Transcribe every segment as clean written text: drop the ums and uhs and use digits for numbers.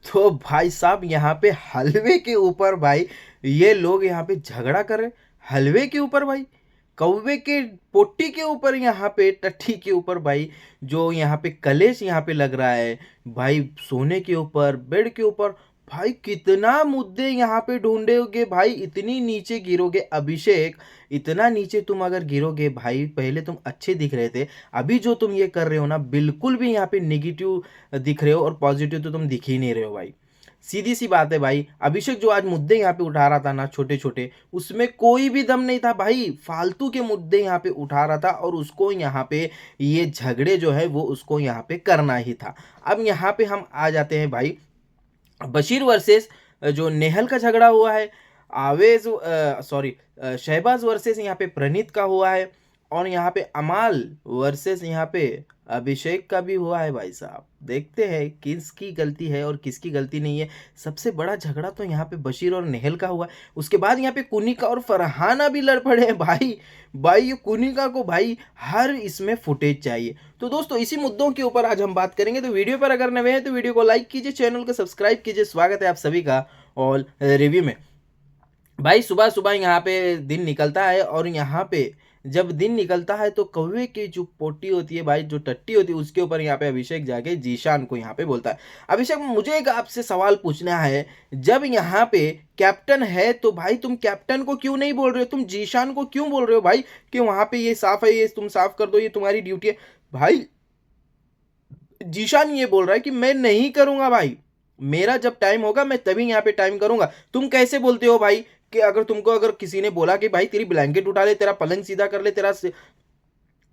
तो भाई साहब यहाँ पे हलवे के ऊपर भाई ये लोग यहाँ पे झगड़ा कर रहे, हलवे के ऊपर भाई, कौवे के पोटी के ऊपर, यहाँ पे टट्टी के ऊपर भाई, जो यहाँ पे कलेश यहाँ पे लग रहा है भाई, सोने के ऊपर, बेड के ऊपर। भाई कितना मुद्दे यहाँ पे ढूंढोगे भाई, इतनी नीचे गिरोगे अभिषेक, इतना नीचे तुम अगर गिरोगे भाई, पहले तुम अच्छे दिख रहे थे, अभी जो तुम ये कर रहे हो ना बिल्कुल भी यहाँ पे निगेटिव दिख रहे हो, और पॉजिटिव तो तुम दिख ही नहीं रहे हो भाई। सीधी सी बात है भाई, अभिषेक जो आज मुद्दे यहाँ पे उठा रहा था ना छोटे छोटे, उसमें कोई भी दम नहीं था भाई, फालतू के मुद्दे यहाँ पे उठा रहा था, और उसको यहाँ पे ये झगड़े जो है वो उसको यहाँ पे करना ही था। अब यहाँ पे हम आ जाते हैं भाई बशीर वर्सेस जो नेहल का झगड़ा हुआ है, आवेज सॉरी शहबाज वर्सेस यहाँ पे प्रणीत का हुआ है, और यहाँ पे अमाल वर्सेस यहाँ पे अभिषेक का भी हुआ है भाई साहब। देखते हैं किसकी गलती है और किसकी गलती नहीं है। सबसे बड़ा झगड़ा तो यहाँ पे बशीर और नेहल का हुआ है, उसके बाद यहाँ पे कुनिका और फरहाना भी लड़ पड़े हैं भाई। भाई ये कुनिका को भाई हर इसमें फुटेज चाहिए। तो दोस्तों इसी मुद्दों के ऊपर आज हम बात करेंगे, तो वीडियो पर अगर नए हैं तो वीडियो को लाइक कीजिए, चैनल को सब्सक्राइब कीजिए। स्वागत है आप सभी का ऑल रिव्यू में। भाई सुबह सुबह यहाँ पे दिन निकलता है, और यहाँ पे जब दिन निकलता है तो कौवे की जो पोटी होती है भाई, जो टट्टी होती है, उसके ऊपर यहाँ पे अभिषेक जाके जीशान को यहाँ पे बोलता है। अभिषेक मुझे एक आपसे सवाल पूछना है, जब यहाँ पे कैप्टन है तो भाई तुम कैप्टन को क्यों नहीं बोल रहे हो, तुम जीशान को क्यों बोल रहे हो भाई कि वहां पे ये साफ है, ये तुम साफ कर दो, ये तुम्हारी ड्यूटी है। भाई जीशान ये बोल रहा है कि मैं नहीं करूंगा भाई, मेरा जब टाइम होगा मैं तभी यहाँ पे टाइम करूंगा। तुम कैसे बोलते हो भाई कि अगर तुमको अगर किसी ने बोला कि भाई तेरी ब्लैंकेट उठा ले, तेरा पलंग सीधा कर ले, तेरा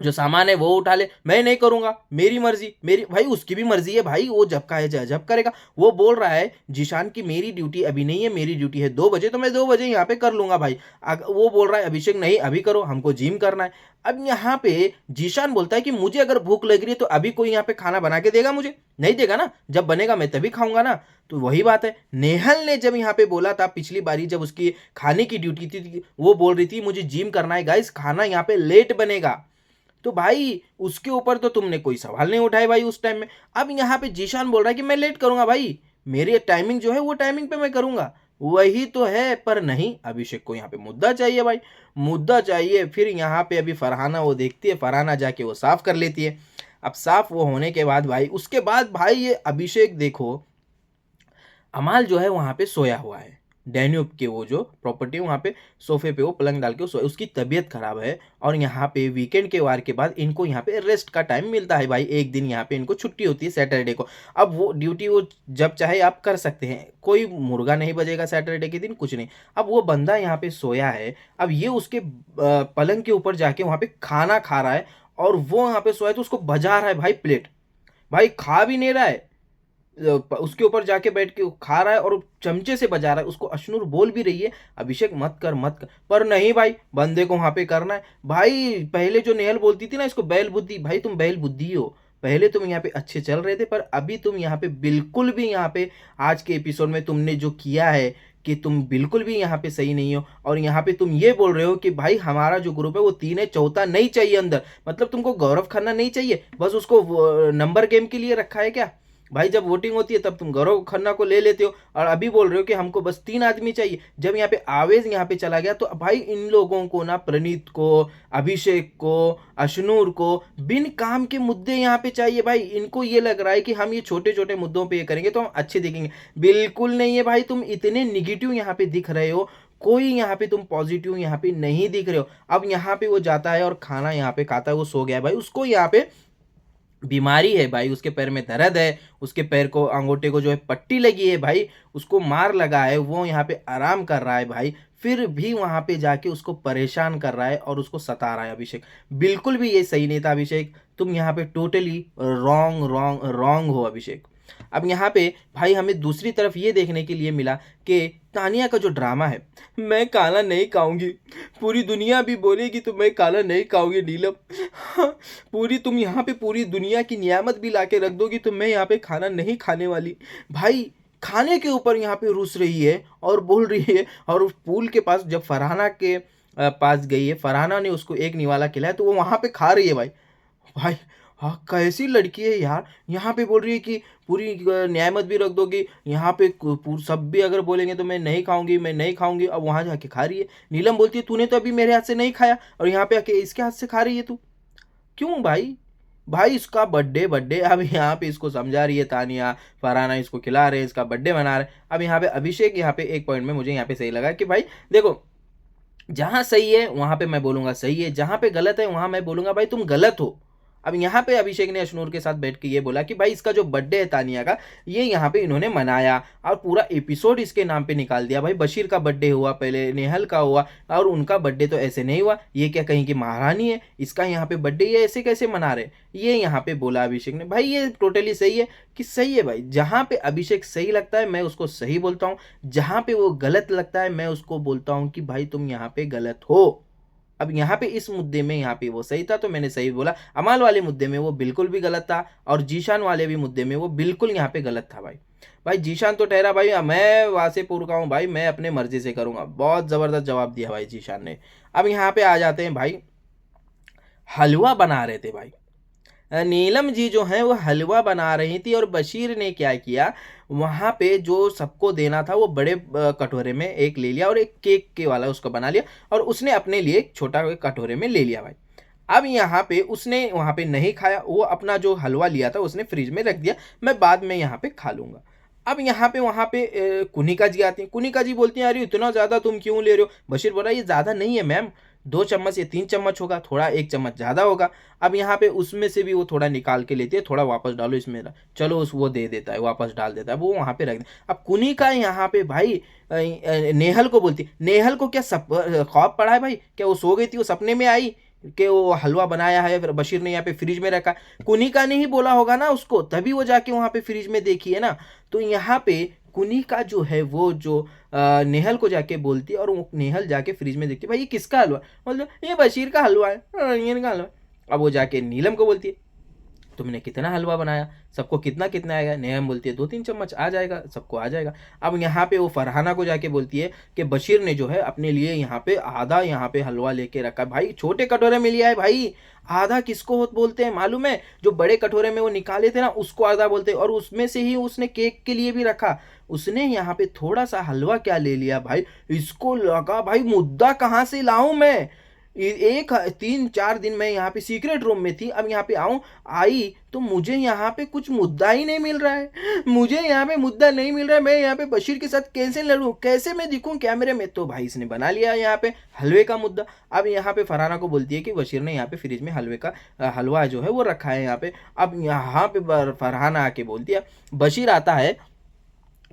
जो सामान है वो उठा ले, मैं नहीं करूंगा, मेरी मर्जी, मेरी भाई उसकी भी मर्जी है भाई, वो जब का है जब करेगा। वो बोल रहा है जीशान की मेरी ड्यूटी अभी नहीं है, मेरी ड्यूटी है 2 बजे, तो मैं 2 बजे यहाँ पे कर लूंगा भाई। वो बोल रहा है अभिषेक नहीं अभी करो, हमको जिम करना है। अब यहाँ पे जीशान बोलता है कि मुझे अगर भूख लग रही है तो अभी कोई यहाँ पे खाना बना के देगा, मुझे नहीं देगा ना, जब बनेगा मैं तभी खाऊंगा ना। तो वही बात है, नेहल ने जब यहाँ पे बोला था पिछली बारी जब उसकी खाने की ड्यूटी थी, वो बोल रही थी मुझे जिम करना है गाइस, खाना यहाँ पे लेट बनेगा, तो भाई उसके ऊपर तो तुमने कोई सवाल नहीं उठाए भाई उस टाइम में। अब यहाँ पे जीशान बोल रहा है कि मैं लेट करूंगा भाई, मेरी टाइमिंग जो है वो टाइमिंग पे मैं करूंगा, वही तो है। पर नहीं, अभिषेक को यहाँ पे मुद्दा चाहिए भाई, मुद्दा चाहिए। फिर यहाँ पे अभी फरहाना वो देखती है, फरहाना जाके वो साफ कर लेती है। अब साफ वो होने के बाद भाई, उसके बाद भाई ये अभिषेक देखो, अमाल जो है वहां पे सोया हुआ है, डैन्यूब के वो जो प्रॉपर्टी है वहां पे सोफे पे वो पलंग डाल के सोया, उसकी तबीयत खराब है। और यहाँ पे वीकेंड के वार के बाद इनको यहाँ पे रेस्ट का टाइम मिलता है भाई, एक दिन यहाँ पे इनको छुट्टी होती है सैटरडे को। अब वो ड्यूटी वो जब चाहे आप कर सकते हैं, कोई मुर्गा नहीं बजेगा सैटरडे के दिन, कुछ नहीं। अब वो बंदा यहाँ पे सोया है, अब ये उसके पलंग के ऊपर जाके वहां पे खाना खा रहा है, और वो यहाँ पे सोया है तो उसको बजा रहा है भाई प्लेट, भाई खा भी नहीं रहा है, उसके ऊपर जाके बैठ के खा रहा है और चमचे से बजा रहा है। उसको अशनूर बोल भी रही है अभिषेक मत कर मत कर, पर नहीं भाई बंदे को वहां पे करना है भाई। पहले जो नेहल बोलती थी ना इसको बैल बुद्धि, भाई तुम बैल बुद्धि हो, पहले तुम यहाँ पे अच्छे चल रहे थे, पर अभी तुम यहाँ पे बिल्कुल भी यहाँ पे आज के एपिसोड में तुमने जो किया है कि तुम बिल्कुल भी यहाँ पे सही नहीं हो। और यहाँ पे तुम ये बोल रहे हो कि भाई हमारा जो ग्रुप है वो 3 है, चौथा नहीं चाहिए अंदर, मतलब तुमको गौरव खन्ना नहीं चाहिए, बस उसको नंबर गेम के लिए रखा है क्या भाई? जब वोटिंग होती है तब तुम गौरव खन्ना को ले लेते हो, और अभी बोल रहे हो कि हमको बस 3 आदमी चाहिए। जब यहाँ पे आवेज यहाँ पे चला गया तो भाई इन लोगों को ना, प्रणीत को, अभिषेक को, अशनूर को बिन काम के मुद्दे यहाँ पे चाहिए भाई। इनको ये लग रहा है कि हम ये छोटे छोटे मुद्दों पे ये करेंगे तो हम अच्छे दिखेंगे, बिल्कुल नहीं है भाई। तुम इतने निगेटिव यहाँ पे दिख रहे हो, कोई यहाँ पे तुम पॉजिटिव यहाँ पे नहीं दिख रहे हो। अब यहाँ पे वो जाता है और खाना यहाँ पे खाता है, वो सो गया है भाई, उसको यहाँ पे बीमारी है भाई, उसके पैर में दर्द है, उसके पैर को अंगूठे को जो है पट्टी लगी है भाई, उसको मार लगा है, वो यहाँ पे आराम कर रहा है भाई, फिर भी वहां पे जाके उसको परेशान कर रहा है और उसको सता रहा है अभिषेक। बिल्कुल भी ये सही नहीं था अभिषेक, तुम यहाँ पे टोटली रॉन्ग रॉन्ग रॉन्ग हो अभिषेक। अब यहाँ पे भाई हमें दूसरी तरफ ये देखने के लिए मिला कि तानिया का जो ड्रामा है, मैं काला नहीं खाऊंगी, पूरी दुनिया भी बोलेगी तो मैं काला नहीं खाऊंगी नीलम, हाँ, पूरी तुम यहाँ पे पूरी दुनिया की नियामत भी लाके रख दोगी तो मैं यहाँ पे खाना नहीं खाने वाली। भाई खाने के ऊपर यहाँ पे रुस रही है और बोल रही है, और उस पूल के पास जब फरहाना के पास गई है, फरहाना ने उसको एक निवाला खिलाया तो वो वहां पे खा रही है भाई। भाई हाँ, कैसी लड़की है यार! यहाँ पे बोल रही है कि पूरी नेमत भी रख दोगी, यहाँ पे सब भी अगर बोलेंगे तो मैं नहीं खाऊँगी, मैं नहीं खाऊँगी, अब वहाँ जाके खा रही है। नीलम बोलती है तूने तो अभी मेरे हाथ से नहीं खाया और यहाँ पे आके इसके हाथ से खा रही है तू। क्यों भाई? भाई इसका बर्थडे बर्थडे अब यहाँ पे इसको समझा रही है तानिया, फरहाना इसको खिला रहे हैं, इसका बर्थडे मना रहे हैं। अब यहाँ पे अभिषेक यहाँ पे एक पॉइंट में मुझे यहाँ पे सही लगा कि भाई देखो, जहाँ सही है वहाँ पे मैं बोलूँगा सही है, जहाँ पे गलत है वहाँ मैं बोलूँगा भाई तुम गलत हो। अब यहाँ पे अभिषेक ने अशनूर के साथ बैठ के ये बोला कि भाई इसका जो बर्थडे है तानिया का, ये यहाँ पे इन्होंने मनाया और पूरा एपिसोड इसके नाम पे निकाल दिया। भाई बशीर का बर्थडे हुआ, पहले नेहल का हुआ और उनका बर्थडे तो ऐसे नहीं हुआ। ये क्या कहीं की महारानी है, इसका यहाँ पे बर्थडे ये ऐसे कैसे मना रहे? ये यहाँ पे बोला अभिषेक ने। भाई ये टोटली सही है कि सही है भाई, जहाँ पे अभिषेक सही लगता है मैं उसको सही बोलता हूँ, जहाँ पे वो गलत लगता है मैं उसको बोलता हूँ कि भाई तुम यहाँ पे गलत हो। अब यहाँ पे इस मुद्दे में यहाँ पे वो सही था तो मैंने सही बोला, अमाल वाले मुद्दे में वो बिल्कुल भी गलत था और जीशान वाले भी मुद्दे में वो बिल्कुल यहाँ पे गलत था भाई। भाई जीशान तो ठहरा भाई मैं वासेपुर का हूँ भाई, मैं अपने मर्जी से करूँगा, बहुत ज़बरदस्त जवाब दिया भाई जीशान ने। अब यहाँ पे आ जाते हैं भाई, हलवा बना रहे थे भाई, नीलम जी जो हैं वो हलवा बना रही थी और बशीर ने क्या किया, वहाँ पे जो सबको देना था वो बड़े कटोरे में एक ले लिया और एक केक के वाला उसको बना लिया और उसने अपने लिए एक छोटा कटोरे में ले लिया भाई। अब यहाँ पे उसने वहाँ पे नहीं खाया, वो अपना जो हलवा लिया था उसने फ्रिज में रख दिया, मैं बाद में यहाँ पे खा लूँगा। अब यहाँ पे वहाँ पे कुनिका जी आती हैं, कुनिका जी बोलती हैं अरे इतना ज़्यादा तुम क्यों ले रहे हो? बशीर बोला ये ज़्यादा नहीं है मैम, 2 चम्मच या 3 चम्मच होगा, थोड़ा 1 चम्मच ज़्यादा होगा। अब यहाँ पे उसमें से भी वो थोड़ा निकाल के लेती है, थोड़ा वापस डालो इसमें, चलो उस वो दे देता है, वापस डाल देता है, वो वहाँ पे रख दे। अब कुनिका यहाँ पे भाई नेहल को बोलती, नेहल को क्या ख्वाब पड़ा है भाई, क्या वो सो गई थी, वो सपने में आई कि वो हलवा बनाया है फिर बशीर ने यहाँ पे फ्रिज में रखा? कुनिका ने ही बोला होगा ना उसको, तभी वो जाके वहाँ पे फ्रिज में देखी है ना। तो यहाँ पे कुनिका जो है वो जो नेहल को जाके बोलती है और वो नेहल जाके फ्रिज में देखती है भाई ये किसका हलवा, मतलब ये बशीर का हलवा है, ये का हलवा। अब वो जाके नीलम को बोलती है तुमने कितना हलवा बनाया, सबको कितना कितना आएगा? नेहम बोलती है 2-3 चम्मच आ जाएगा, सबको आ जाएगा। अब यहाँ पे वो फरहाना को जाके बोलती है कि बशीर ने जो है अपने लिए यहाँ पे आधा यहाँ पे हलवा लेके रखा है। भाई छोटे कटोरे में लिया है भाई, आधा किसको बोलते हैं मालूम है? जो बड़े कटोरे में वो निकाले थे ना उसको आधा बोलते हैं और उसमें से ही उसने केक के लिए भी रखा। उसने यहाँ पे थोड़ा सा हलवा क्या ले लिया भाई, इसको लगा भाई मुद्दा कहाँ से लाऊं मैं। एक 3-4 दिन मैं यहाँ पे सीक्रेट रूम में थी, अब यहाँ पे आई तो मुझे यहाँ पे कुछ मुद्दा ही नहीं मिल रहा है, मुझे यहाँ पे मुद्दा नहीं मिल रहा है, मैं यहाँ पे बशीर के साथ कैसे लड़ूं, कैसे मैं दिखूं कैमरे में? तो भाई इसने बना लिया यहाँ पे हलवे का मुद्दा। अब यहाँ पे फरहाना को बोलती है कि बशीर ने यहाँ पे फ्रिज में हलवे का हलवा जो है वो रखा है यहाँ पे। अब यहाँ पे फरहाना आके बोलती है, बशीर आता है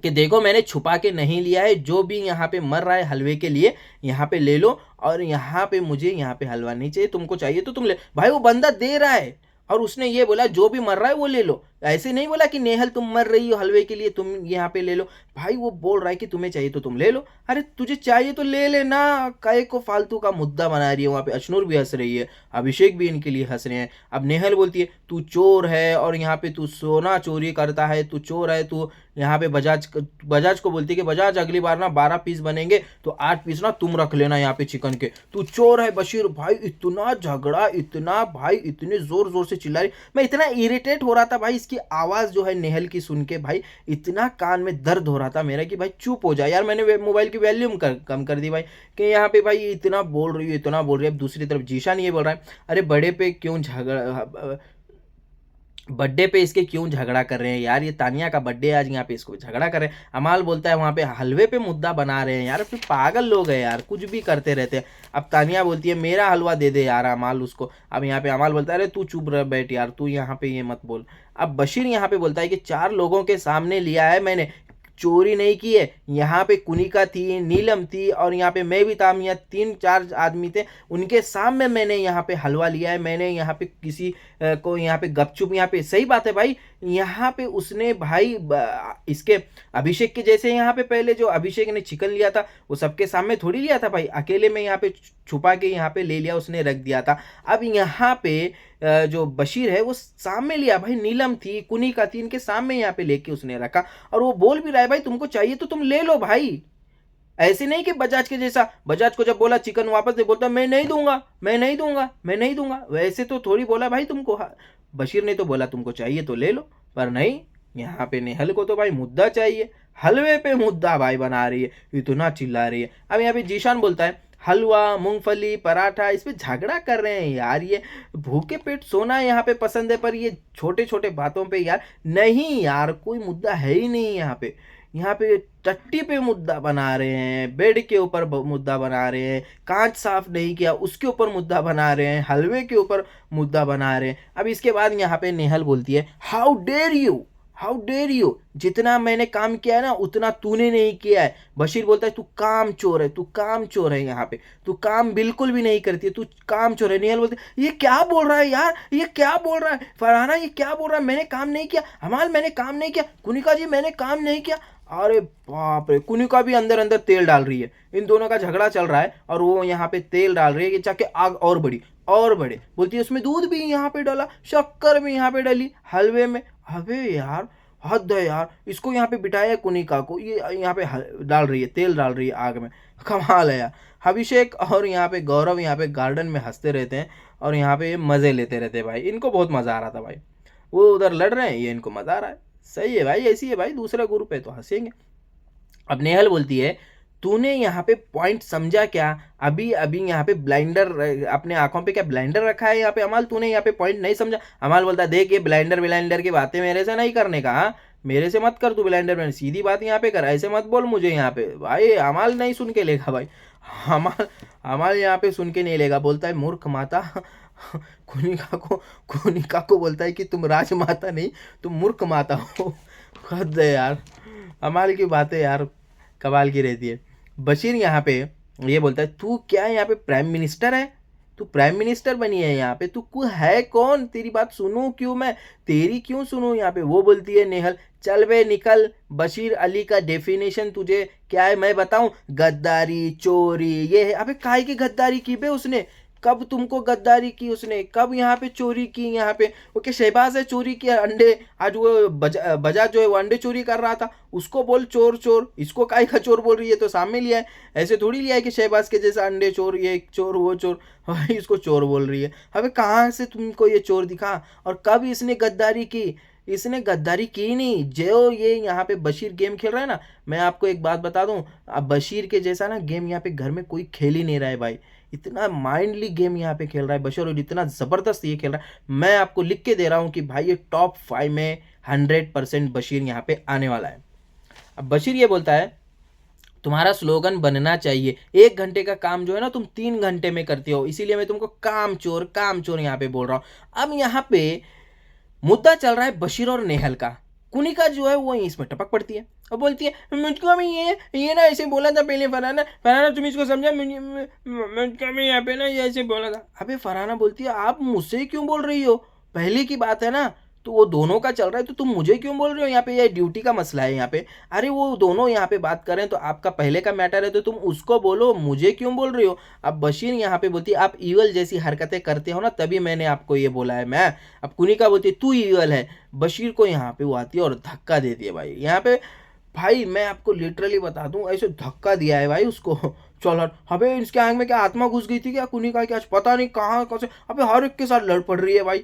कि देखो मैंने छुपा के नहीं लिया है, जो भी यहाँ पे मर रहा है हलवे के लिए यहाँ पे ले लो और यहाँ पे मुझे यहाँ पे हलवा नहीं चाहिए, तुमको चाहिए तो तुम ले। भाई वो बंदा दे रहा है और उसने ये बोला जो भी मर रहा है वो ले लो, ऐसे नहीं बोला कि नेहल तुम मर रही हो हलवे के लिए तुम यहाँ पे ले लो। भाई वो बोल रहा है कि तुम्हें चाहिए तो तुम ले लो, अरे तुझे चाहिए तो ले लेना, काहे को फालतू का मुद्दा बना रही है? वहाँ पे अशनूर भी हंस रही है, अभिषेक भी इनके लिए हंस रहे हैं। अब नेहल बोलती है तू चोर है और यहाँ पे तू सोना चोरी करता है, तू चोर है, तू यहाँ पे बजाज को बोलती है कि बजाज अगली बार ना 12 पीस बनेंगे तो 8 पीस ना तुम रख लेना यहाँ पे चिकन के, तू चोर है बशीर। भाई इतना झगड़ा, इतना भाई इतने जोर जोर से चिल्ला रही, मैं इतना इरिटेट हो रहा था भाई इसकी आवाज़ जो है नेहल की सुन के, भाई इतना कान में दर्द हो रहा था मेरा कि भाई चुप हो जाए यार। मैंने मोबाइल की वॉल्यूम कम कर दी भाई कि यहाँ पे भाई इतना बोल रही है, इतना बोल रही है। अब दूसरी तरफ जीशान ये बोल रहा है अरे बड़े पे क्यों झगड़ा, बर्थडे पे इसके क्यों झगड़ा कर रहे हैं यार, ये तानिया का बर्थडे है आज, यहाँ पे इसको झगड़ा कर रहे हैं। अमाल बोलता है वहाँ पे हलवे पे मुद्दा बना रहे हैं यार, फिर पागल लोग हैं यार, कुछ भी करते रहते हैं। अब तानिया बोलती है मेरा हलवा दे दे यार अमाल उसको। अब यहाँ पे अमाल बोलता है अरे तू चुप रह बैठ यार, तू यहाँ पे ये मत बोल। अब बशीर यहाँ पे बोलता है कि 4 लोगों के सामने लिया है मैंने, चोरी नहीं की है। यहाँ पे कुनिका थी, नीलम थी और यहाँ पे मैं भी था, यहाँ 3-4 आदमी थे, उनके सामने मैंने यहाँ पे हलवा लिया है, मैंने यहाँ पे किसी को यहाँ पे गपचुप, यहाँ पे सही बात है भाई, यहाँ पे उसने भाई इसके अभिषेक के जैसे यहाँ पे पहले जो अभिषेक ने चिकन लिया था वो सबके सामने थोड़ी लिया था भाई, अकेले में यहाँ पे छुपा के यहाँ पे ले लिया, उसने रख दिया था। अब यहाँ पे जो बशीर है वो सामने लिया भाई, नीलम थी, कुनिका थी, इनके सामने यहाँ पे लेके उसने रखा और वो बोल भी रहा है भाई तुमको चाहिए तो तुम ले लो भाई, ऐसे नहीं कि बजाज के जैसा, बजाज को जब बोला चिकन वापस दे, बोलता मैं नहीं दूंगा, मैं नहीं दूंगा, मैं नहीं दूंगा। वैसे तो थोड़ी बोला भाई तुमको, बशीर ने तो बोला तुमको चाहिए तो ले लो, पर नहीं, यहाँ पे नेहल को तो भाई मुद्दा चाहिए, हलवे पे मुद्दा भाई बना रही है, इतना चिल्ला रही है। अब यहाँ पे जीशान बोलता है हलवा, मूंगफली, पराठा, इस पे झगड़ा कर रहे हैं यार, ये भूखे पेट सोना यहाँ पे पसंद है, पर ये छोटे छोटे बातों पे यार, नहीं यार कोई मुद्दा है ही नहीं यहाँ पे। यहाँ पे टट्टी पे मुद्दा बना रहे हैं, बेड के ऊपर मुद्दा बना रहे हैं, कांच साफ नहीं किया उसके ऊपर मुद्दा बना रहे हैं, हलवे के ऊपर मुद्दा बना रहे हैं। अब इसके बाद यहाँ पे नेहल बोलती है how dare you, how dare you, जितना मैंने काम किया है ना उतना तूने नहीं किया है। बशीर बोलता है तू काम चोर है, तू काम चोर है, यहाँ पे तू काम बिल्कुल भी नहीं करती है, तू काम चोर है। नेहल बोलते ये क्या बोल रहा है यार, ये क्या बोल रहा है फरहाना, ये क्या बोल रहा है, मैंने काम नहीं किया, हमाल मैंने काम नहीं किया, कुनिका जी मैंने काम नहीं किया। अरे बाप रे, कुनिका भी अंदर अंदर तेल डाल रही है, इन दोनों का झगड़ा चल रहा है और वो यहाँ पे तेल डाल रही है कि जाके आग और बढ़ी और बढ़े। बोलती है उसमें दूध भी यहाँ पे डाला, शक्कर भी यहाँ पे डाली हलवे में। अबे यार हद है यार, इसको यहाँ पे बिठाया कुनिका को, ये यहाँ पे डाल रही है, तेल डाल रही है आग में, कमाल है यार। अभिषेक और यहाँ पे गौरव यहाँ पे गार्डन में हंसते रहते हैं और यहाँ पे मज़े लेते रहते हैं भाई, इनको बहुत मज़ा आ रहा था भाई, वो उधर लड़ रहे हैं, ये इनको मज़ा आ रहा है। सही है भाई, ऐसी है भाई, दूसरा ग्रुप है तो हंसेंगे। अब नेहल बोलती है तूने यहाँ पे पॉइंट समझा क्या, अभी अभी यहाँ पे ब्लाइंडर, अपने आंखों पे क्या ब्लाइंडर रखा है यहाँ पे अमाल, तूने यहाँ पे पॉइंट नहीं समझा। अमाल बोलता है देख ये ब्लाइंडर ब्लाइंडर की बातें मेरे से नहीं करने का, हाँ मेरे से मत कर तू ब्लाइंडर ब्लाइंडर, सीधी बात यहाँ पे कर, ऐसे मत बोल मुझे यहाँ पे। भाई अमाल नहीं सुन के लेगा भाई, अमाल अमाल यहाँ पे सुन के नहीं लेगा, बोलता है मूर्ख माता। कुनिका को बोलता है कि तुम राजमाता नहीं, तुम मूर्ख माता हो। हद है यार, अमाल की बातें यार कमाल की रहती है। बशीर यहाँ पे ये बोलता है तू क्या यहाँ पे प्राइम मिनिस्टर है, तू प्राइम मिनिस्टर बनी है यहाँ पे, तू है कौन, तेरी बात सुनूं क्यों मैं, तेरी क्यों सुनूं यहाँ पे। वो बोलती है नेहल चल बे निकल, बशीर अली का डेफिनेशन तुझे क्या है मैं बताऊं, गद्दारी चोरी ये है। अबे काहे की गद्दारी की बे उसने, कब तुमको गद्दारी की उसने, कब यहाँ पे चोरी की, यहाँ पे वो क्या शहबाज है चोरी किया अंडे, आज वो बजाज जो है वो अंडे चोरी कर रहा था, उसको बोल चोर चोर, इसको काहे का चोर बोल रही है, तो सामने लिया है, ऐसे थोड़ी लिया है कि शहबाज के जैसा अंडे चोर, ये चोर वो चोर, भाई इसको चोर बोल रही है। अबे कहाँ से तुमको ये चोर दिखा, और कब इसने गद्दारी की, इसने गद्दारी की नहीं। जो ये यहाँ पे बशीर गेम खेल रहा है ना, मैं आपको एक बात बता दूं, अब बशीर के जैसा ना गेम यहाँ पे घर में कोई खेल ही नहीं रहा है भाई, इतना माइंडली गेम यहाँ पे खेल रहा है बशीर, और इतना ज़बरदस्त ये खेल रहा है, मैं आपको लिख के दे रहा हूँ कि भाई ये टॉप 5 में 100% बशीर यहाँ पे आने वाला है। अब बशीर ये बोलता है तुम्हारा स्लोगन बनना चाहिए 1 घंटे का काम जो है ना तुम 3 घंटे में करते हो, इसीलिए मैं तुमको काम चोर यहाँ पे बोल रहा हूँ। अब यहाँ पे मुद्दा चल रहा है बशीर और नेहल का, कुनिका जो है वो इसमें टपक पड़ती है और बोलती है मुझको भी ये ना ऐसे बोला था पहले फरहाना, फरहाना तुम इसको समझा, मुझको भी यहाँ पे ना ये ऐसे बोला था। अबे फरहाना बोलती है आप मुझसे क्यों बोल रही हो, पहले की बात है ना, तो वो दोनों का चल रहा है तो तुम मुझे क्यों बोल रहे हो, यहाँ पे ये ड्यूटी का मसला है यहाँ पे। अरे वो दोनों यहाँ पे बात कर रहे हैं तो आपका पहले का मैटर है तो तुम उसको बोलो, मुझे क्यों बोल रही हो। अब बशीर यहाँ पे बोलती है आप ईवल जैसी हरकतें करते हो ना तभी मैंने आपको ये बोला है मैं। अब कुनिका बोलती है तू ईवल है, बशीर को यहाँ पे वो आती है और धक्का देती है भाई यहाँ पे। भाई मैं आपको लिटरली बता दूं ऐसे धक्का दिया है भाई उसको, चल अबे इसके आंख में क्या आत्मा घुस गई थी क्या कुनिका की, आज पता नहीं कहाँ कहाँ से अबे हर एक के साथ लड़ पड़ रही है भाई,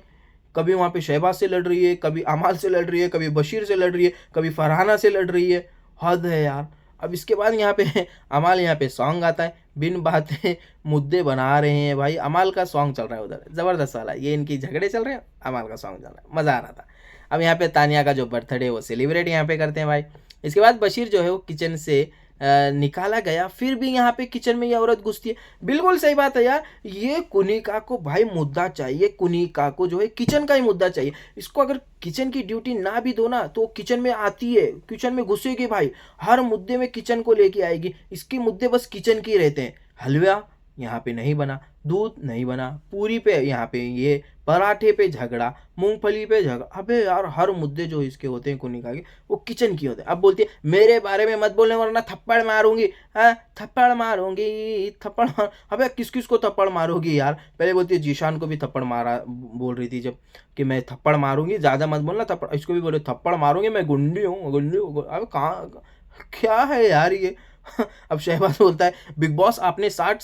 कभी वहाँ पे शहबाज से लड़ रही है, कभी अमाल से लड़ रही है, कभी बशीर से लड़ रही है, कभी फरहाना से लड़ रही है, हद है यार। अब इसके बाद यहाँ पे अमाल यहाँ पे सॉन्ग आता है, बिन बातें मुद्दे बना रहे हैं भाई, अमाल का सॉन्ग चल रहा है उधर, ज़बरदस्त वाला, ये इनकी झगड़े चल रहे हैं, अमाल का सॉन्ग चल रहा है, मज़ा आ रहा था। अब यहाँ पे तानिया का जो बर्थडे वो सेलिब्रेट यहाँ पे करते हैं भाई। इसके बाद बशीर जो है वो किचन से निकाला गया, फिर भी यहाँ पे किचन में ये औरत घुसती है। बिल्कुल सही बात है यार, ये कुनिका को भाई मुद्दा चाहिए, कुनिका को जो है किचन का ही मुद्दा चाहिए, इसको अगर किचन की ड्यूटी ना भी दो ना तो किचन में आती है, किचन में घुसेगी भाई, हर मुद्दे में किचन को लेके आएगी, इसके मुद्दे बस किचन के ही रहते हैं। हलवा यहाँ पे नहीं बना, दूध नहीं बना, पूरी पे यहाँ पे ये, पराठे पे झगड़ा, मूंगफली पे झगड़ा, अबे यार हर मुद्दे जो इसके होते हैं कुनिका के वो किचन की होते हैं। अब बोलती है मेरे बारे में मत बोलने वरना थप्पड़ मारूंगी, हाँ थप्पड़ मारूंगी, थप्पड़ मार, अबे किस किस को थप्पड़ मारोगी यार। पहले बोलती है जीशान को भी थप्पड़ मारा बोल रही थी जब कि मैं थप्पड़ मारूंगी, ज़्यादा मत बोलना थप्पड़, इसको भी बोले थप्पड़ मारूंगी मैं गुंडी हूँ गुंडी हूँ। अब कहाँ क्या है यार ये, अब शहबाज बोलता है बिग बॉस आपने 60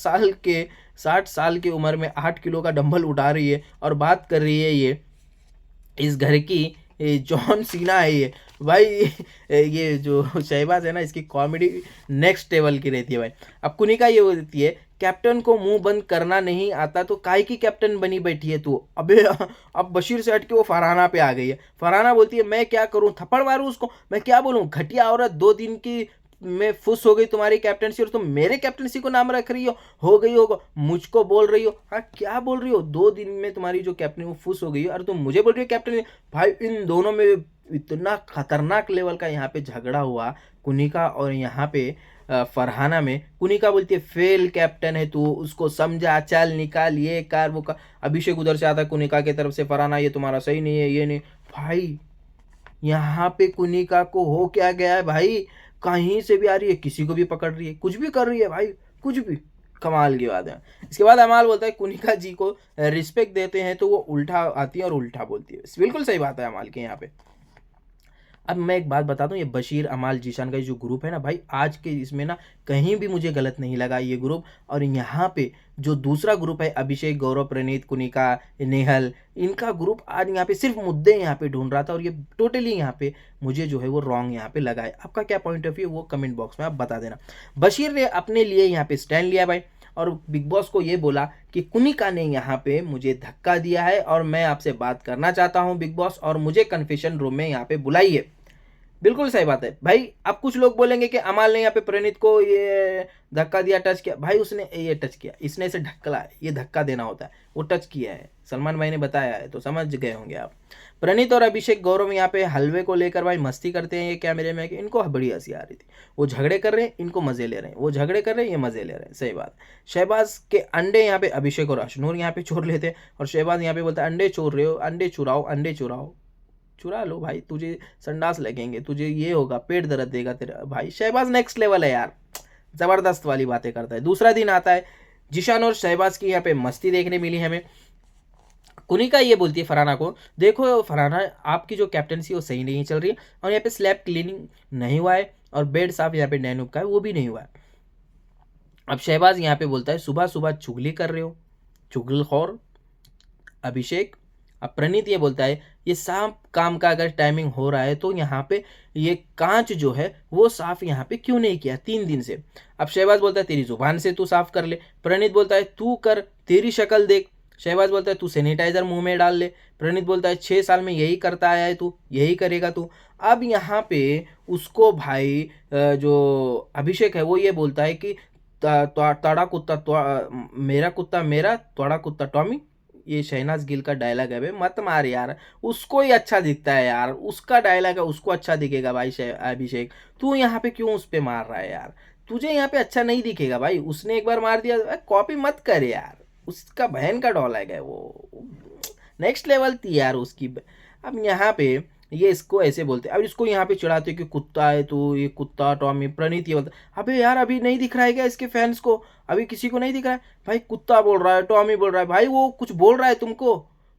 साल के उम्र में 8 किलो का डंबल उठा रही है और बात कर रही है ये इस घर की जॉन सीना है ये भाई। ये जो शहबाज है ना, इसकी कॉमेडी नेक्स्ट लेवल की रहती है भाई। अब कुनिका ये बोलती है कैप्टन को मुंह बंद करना नहीं आता तो काहे की कैप्टन बनी बैठी है तू। अबे अब बशीर से हट के वो फरहाना पे आ गई है। फरहाना बोलती है मैं क्या करूं, थप्पड़ मारूं उसको, मैं क्या बोलूं, घटिया औरत, 2 दिन की मैं फुस हो गई तुम्हारी कैप्टनसी और तुम मेरे कैप्टनसी को नाम रख रही हो गई होगा, मुझको बोल रही हो। हाँ क्या बोल रही हो, 2 दिन में तुम्हारी जो कैप्टन वो फुस हो गई है और तुम मुझे बोल रही हो कैप्टन। भाई इन दोनों में इतना खतरनाक लेवल का यहाँ पे झगड़ा हुआ कुनिका और यहाँ पे फरहाना में। कुनिका बोलती है फेल कैप्टन है तू, उसको समझा, चल निकाल, ये कार वो कार। अभिषेक उधर से आता है कुनिका की तरफ से, फरहाना ये तुम्हारा सही नहीं है, ये नहीं। भाई यहाँ पे कुनिका को हो क्या गया है भाई, कहीं से भी आ रही है, किसी को भी पकड़ रही है, कुछ भी कर रही है भाई, कुछ भी। कमाल की बात है। इसके बाद अमाल बोलता है कुनिका जी को रिस्पेक्ट देते हैं तो वो उल्टा आती है और उल्टा बोलती है। बिल्कुल सही बात है अमाल के यहाँ पे। अब मैं एक बात बता दूं, ये बशीर अमाल जीशान का जो ग्रुप है ना भाई, आज के इसमें ना कहीं भी मुझे गलत नहीं लगा ये ग्रुप। और यहाँ पे जो दूसरा ग्रुप है अभिषेक, गौरव, प्रणीत, कुनिका, नेहल, इनका ग्रुप आज यहाँ पे सिर्फ मुद्दे यहाँ पे ढूंढ रहा था और ये टोटली यहाँ पे मुझे जो है वो रॉन्ग यहाँ पे लगा है। आपका क्या पॉइंट ऑफ व्यू वो कमेंट बॉक्स में आप बता देना। बशीर ने अपने लिए यहाँ पे स्टैंड लिया भाई और बिग बॉस को ये बोला कि कुनिका ने यहाँ पे मुझे धक्का दिया है और मैं आपसे बात करना चाहता हूँ बिग बॉस, और मुझे कन्फेशन रूम में यहाँ पे बुलाइए। बिल्कुल सही बात है भाई। अब कुछ लोग बोलेंगे कि अमाल ने यहाँ पे प्रणीत को ये धक्का दिया, टच किया। भाई उसने ये टच किया, इसने इसे ढक्कला है, ये धक्का देना होता है, वो टच किया है, सलमान भाई ने बताया है तो समझ गए होंगे आप। प्रणीत और अभिषेक, गौरव यहाँ पे हलवे को लेकर भाई मस्ती करते हैं ये कैमरे में, कि इनको बड़ी हंसी आ रही थी। वो झगड़े कर रहे हैं, इनको मजे ले रहे हैं, वो झगड़े कर रहे हैं, ये मजे ले रहे हैं। सही बात। शहबाज के अंडे यहाँ पे अभिषेक और अशनूर यहाँ पे चोर लेते हैं और शहबाज यहाँ पे बोलता है अंडे चोर रहे हो, अंडे चुराओ, अंडे चुराओ। चुरा लो भाई, तुझे संडास लगेंगे, तुझे ये होगा, पेट दर्द देगा तेरा। भाई शहबाज नेक्स्ट लेवल है यार, जबरदस्त वाली बातें करता है। दूसरा दिन आता है, जिशान और शहबाज की यहाँ पे मस्ती देखने मिली हमें। कुनिका ये बोलती है फरहाना को, देखो फरहाना आपकी जो कैप्टनसी वो सही नहीं चल रही है और यहाँ पे स्लैब क्लीनिंग नहीं हुआ है और बेड साफ यहाँ पे नैनूब का है वो भी नहीं हुआ है। अब शहबाज यहाँ पे बोलता है सुबह सुबह चुगली कर रहे हो, चुगलखोर अभिषेक। अब प्रणीत ये बोलता है ये साफ काम का अगर टाइमिंग हो रहा है तो यहाँ पे ये कांच जो है वो साफ यहाँ पे क्यों नहीं किया 3 दिन से। अब शहबाज बोलता है तेरी जुबान से तू साफ कर ले। प्रणीत बोलता है तू कर, तेरी शक्ल देख। शहबाज बोलता है तू सैनिटाइजर मुंह में डाल ले। प्रणीत बोलता है 6 साल में यही करता आया है तू, यही करेगा तू। अब यहाँ पे उसको भाई जो अभिषेक है वो ये बोलता है कि तड़ा कुत्ता मेरा कुत्ता मेरा, तोड़ा कुत्ता टॉमी। ये शहनाज गिल का डायलॉग है भाई, मत मार यार, उसको ही अच्छा दिखता है यार, उसका डायलॉग है उसको अच्छा दिखेगा भाई। अभिषेक तू यहाँ पे क्यों उस पे मार रहा है यार, तुझे यहाँ पे अच्छा नहीं दिखेगा भाई, उसने एक बार मार दिया, कॉपी मत कर यार, उसका बहन का डायलॉग है वो, नेक्स्ट लेवल थी यार उसकी। अब यहाँ पे ये इसको ऐसे बोलते हैं, अब इसको यहाँ पे चिढ़ाते कि कुत्ता है तू, ये कुत्ता टॉमी। प्रणीत ये बोलता अबे यार अभी नहीं दिख रहा है क्या इसके फैंस को, अभी किसी को नहीं दिख रहा है भाई, कुत्ता बोल रहा है, टॉमी बोल रहा है भाई, वो कुछ बोल रहा है तुमको,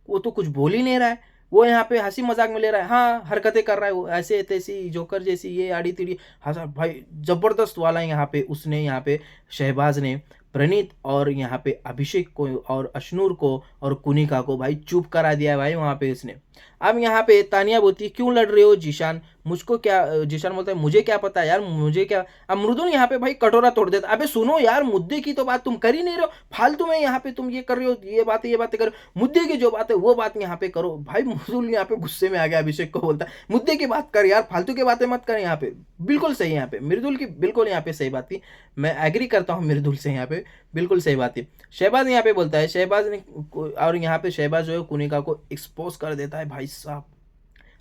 वो तो कुछ बोल ही नहीं रहा है, वो यहाँ पे हंसी मजाक में ले रहा है, हाँ हरकतें कर रहा है वो ऐसे तैसी जोकर जैसी, ये आड़ी तिड़ी हंसा भाई, जबरदस्त वाला यहाँ पे उसने यहाँ पे शहबाज ने प्रणीत और यहाँ पे अभिषेक को और अशनूर को और कुनिका को भाई चुप करा दिया भाई वहाँ पे उसने। अब यहाँ पे तानिया बोलती है क्यों लड़ रहे हो जीशान, मुझको क्या, जीशान बोलता है मुझे क्या पता यार, मुझे क्या। अब मृदुल यहाँ पे भाई कटोरा तोड़ देता, अबे सुनो यार मुद्दे की तो बात तुम कर ही नहीं रहे हो, फालतू में यहाँ पे तुम ये कर रहे हो, ये बातें करो, मुद्दे की जो बात है वो बात यहाँ पे करो। भाई मृदुल यहाँ पे गुस्से में आ गया, अभिषेक को बोलता है मुद्दे की बात कर यार, फालतू की बातें मत कर यहाँ पे। बिल्कुल सही यहाँ पे मृदुल की, बिल्कुल यहाँ पे सही बात थी, मैं एग्री करता हूँ मृदुल से यहाँ पे, बिल्कुल सही बात थी। शहबाज यहाँ पे बोलता है, शहबाज ने, और यहाँ पे शहबाज जो है कुनिका को एक्सपोज कर देता है भाई साहब,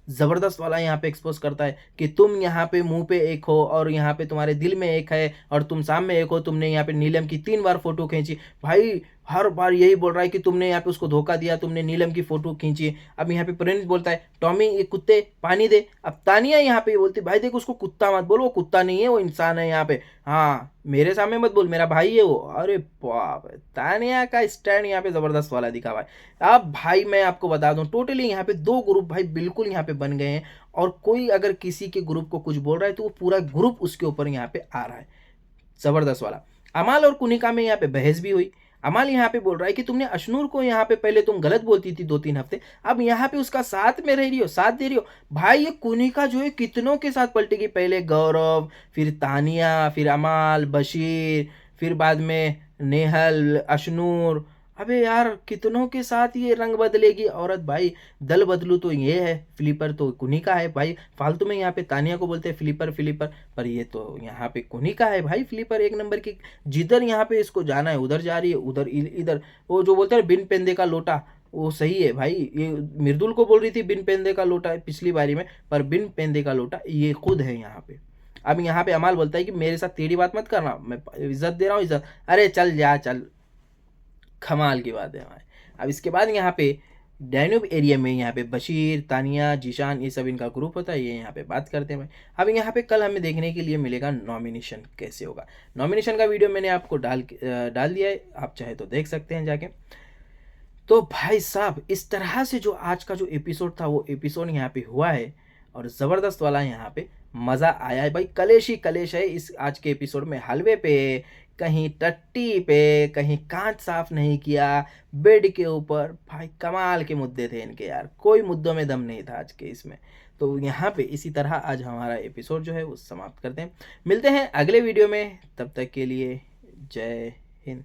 जबरदस्त वाला यहाँ पे एक्सपोज करता है कि तुम यहाँ पे मुंह पे एक हो और यहाँ पे तुम्हारे दिल में एक है और तुम सामने एक हो, तुमने यहाँ पे नीलम की 3 बार फोटो खींची। भाई हर बार यही बोल रहा है कि तुमने यहाँ पे उसको धोखा दिया, तुमने नीलम की फोटो खींची। अब यहाँ पे प्रणीत बोलता है टॉमी ये कुत्ते पानी दे। अब तानिया यहाँ पे बोलती भाई देख उसको कुत्ता मत बोलो, वो कुत्ता नहीं है वो इंसान है यहाँ पे, हाँ मेरे सामने मत बोल, मेरा भाई है वो। अरे बाप रे, तानिया का स्टैंड यहाँ पे जबरदस्त वाला दिखा भाई। अब भाई मैं आपको बता दूं टोटली यहाँ पे 2 ग्रुप भाई बिल्कुल यहाँ पे बन गए हैं और कोई अगर किसी के ग्रुप को कुछ बोल रहा है तो वो पूरा ग्रुप उसके ऊपर यहाँ पे आ रहा है। ज़बरदस्त वाला। अमाल और कुनिका में यहाँ पे बहस भी हुई। अमाल यहाँ पे बोल रहा है कि तुमने अशनूर को यहाँ पे पहले तुम गलत बोलती थी 2-3 हफ्ते, अब यहाँ पे उसका साथ में रह रही हो, साथ दे रही हो। भाई ये कुनिका जो है कितनों के साथ पलटेगी, पहले गौरव, फिर तानिया, फिर अमाल, बशीर, फिर बाद में नेहल, अशनूर। अबे यार कितनों के साथ ये रंग बदलेगी औरत भाई। दल बदलू तो ये है, फ्लिपर तो कुनिका है भाई। फालतू में यहाँ पे तानिया को बोलते हैं फ्लिपर फ्लिपर, पर ये तो यहाँ पे कुनिका है भाई, फ्लिपर एक नंबर की। जिधर यहाँ पे इसको जाना है उधर जा रही है, उधर इधर। वो जो बोलते हैं बिन पेंदे का लोटा, वो सही है भाई। ये मृदुल को बोल रही थी बिन पेंदे का लोटा पिछली बारी में, पर बिन पेंदे का लोटा ये खुद है यहाँ पे। अब यहाँ पे अमाल बोलता है कि मेरे साथ टेढ़ी बात मत करना, मैं इज्जत दे रहा हूँ इज्जत। अरे चल जा चल, कमाल की बात है हमारे। अब इसके बाद यहाँ पे डैन्यूब एरिया में यहाँ पे बशीर, तानिया, जीशान, ये सब इनका ग्रुप होता है, ये यहाँ पे बात करते हैं भाई। अब यहाँ पे कल हमें देखने के लिए मिलेगा नॉमिनेशन कैसे होगा। नॉमिनेशन का वीडियो मैंने आपको डाल दिया है, आप चाहे तो देख सकते हैं जाके। तो भाई साहब इस तरह से जो आज का जो एपिसोड था वो एपिसोड यहाँ पे हुआ है, और ज़बरदस्त वाला यहाँ पे मज़ा आया है भाई। कलेश ही कलेश है इस आज के एपिसोड में। हलवे पे, कहीं टट्टी पे, कहीं कांच साफ नहीं किया, बेड के ऊपर, भाई कमाल के मुद्दे थे इनके यार, कोई मुद्दों में दम नहीं था आज के इसमें। तो यहाँ पे इसी तरह आज हमारा एपिसोड जो है वो समाप्त करते हैं। मिलते हैं अगले वीडियो में, तब तक के लिए जय हिंद।